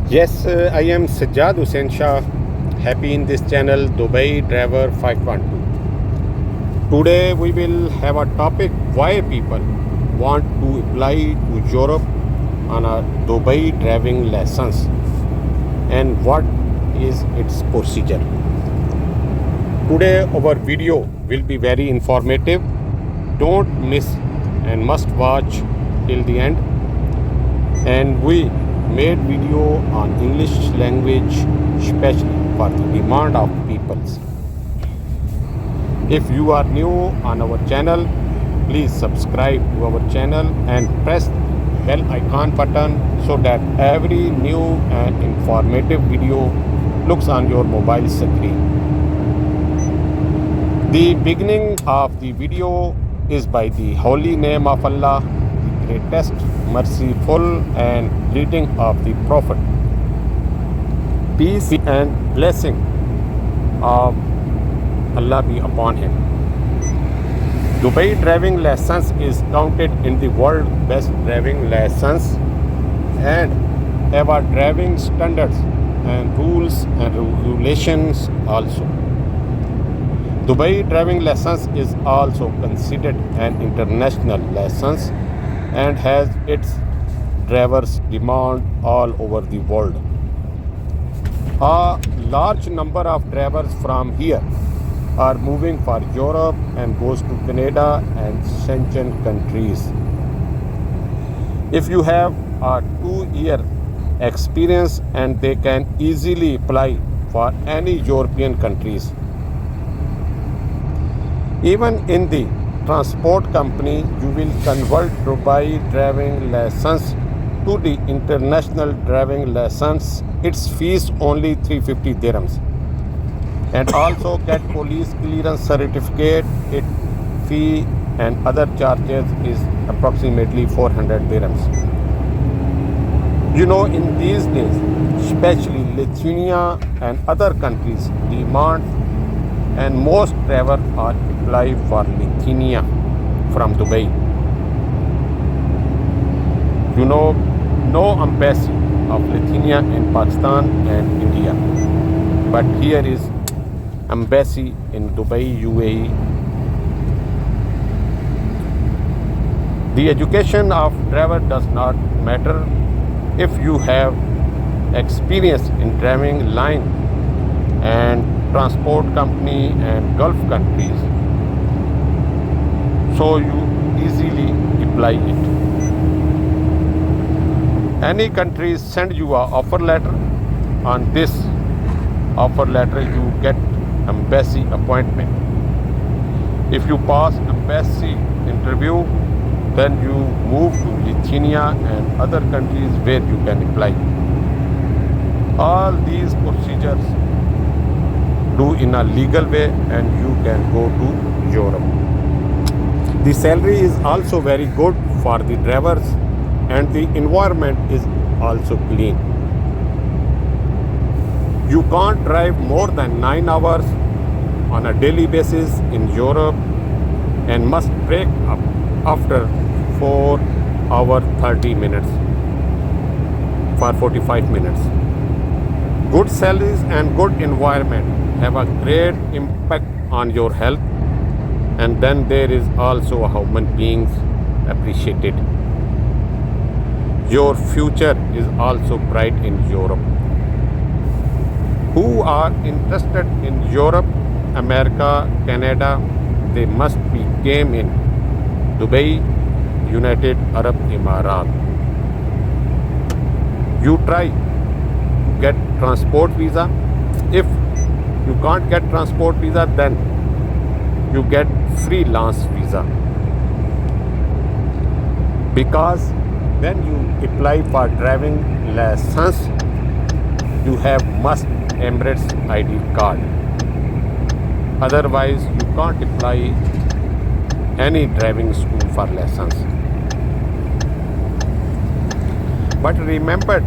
Yes, I am Sajjad Hussain Shah, happy in this channel Dubai Driver 512. Today we will have a topic why people want to apply to Europe on a Dubai driving license and what is its procedure. Today our video will be very informative. Don't miss and must watch till the end. And we made video on English language especially for the demand of peoples. If you are new on our channel, please subscribe to our channel and press bell icon button so that every new and informative video looks on your mobile screen. The beginning of the video is by the holy name of Allah, the greatest, merciful and leading of the Prophet. Peace and blessing of Allah be upon him. Dubai driving license is counted in the world best driving license and have a driving standards and rules and regulations also. Dubai driving license is also considered an international license and has its drivers demand all over the world. A large number of drivers from here are moving for Europe and goes to Canada and Zeeshan countries. If you have a 2-year experience and they can easily apply for any European countries. Even in the transport company, you will convert Dubai driving license to the international driving license. Its fees only 350 dirhams. And also get police clearance certificate. Its fee and other charges is approximately 400 dirhams. You know, in these days, especially Lithuania and other countries demand and most drivers are apply for Lithuania from Dubai. You know, no embassy of Lithuania in Pakistan and India, but here is embassy in Dubai, UAE. The education of driver does not matter if you have experience in driving line and transport company and Gulf countries, so you easily apply it. Any countries send you a offer letter. On this offer letter you get embassy appointment. If you pass embassy interview, then you move to Lithuania and other countries where you can apply. All these procedures do in a legal way and you can go to Europe. The salary is also very good for the drivers and the environment is also clean. You can't drive more than 9 hours on a daily basis in Europe and must break up after 4 hours 30 minutes for 45 minutes. Good salaries and good environment have a great impact on your health, and then there is also human beings appreciated. Your future is also bright in Europe. Who are interested in Europe, America, Canada, they must be came in Dubai, United Arab Emirates. You try get transport visa. If you can't get transport visa, then you get freelance visa, because when you apply for driving license you have must Emirates ID card, otherwise you can't apply any driving school for license. But remember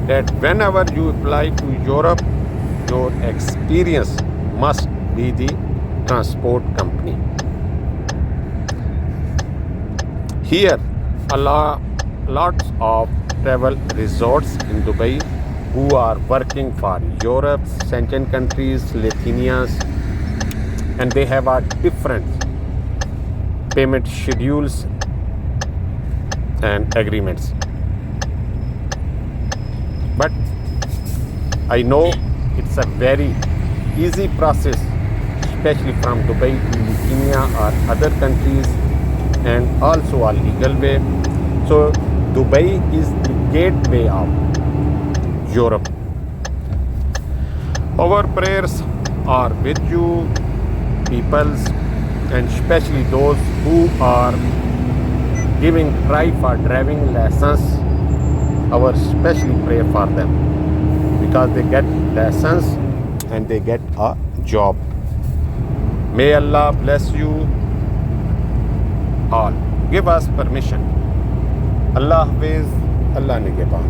that whenever you apply to Europe, your experience must be the transport company. Here, lots of travel resorts in Dubai who are working for Europe, Schengen countries, Lithuania, and they have a different payment schedules and agreements. But I know it's a very easy process, especially from Dubai to Lithuania or other countries, and also a legal way. So Dubai is the gateway of Europe. Our prayers are with you, peoples, and especially those who are giving try for driving lessons. Our specially pray for them because they get lessons and they get a job. May Allah bless you all. Give us permission. Allah Hafiz, Allah Nigeban.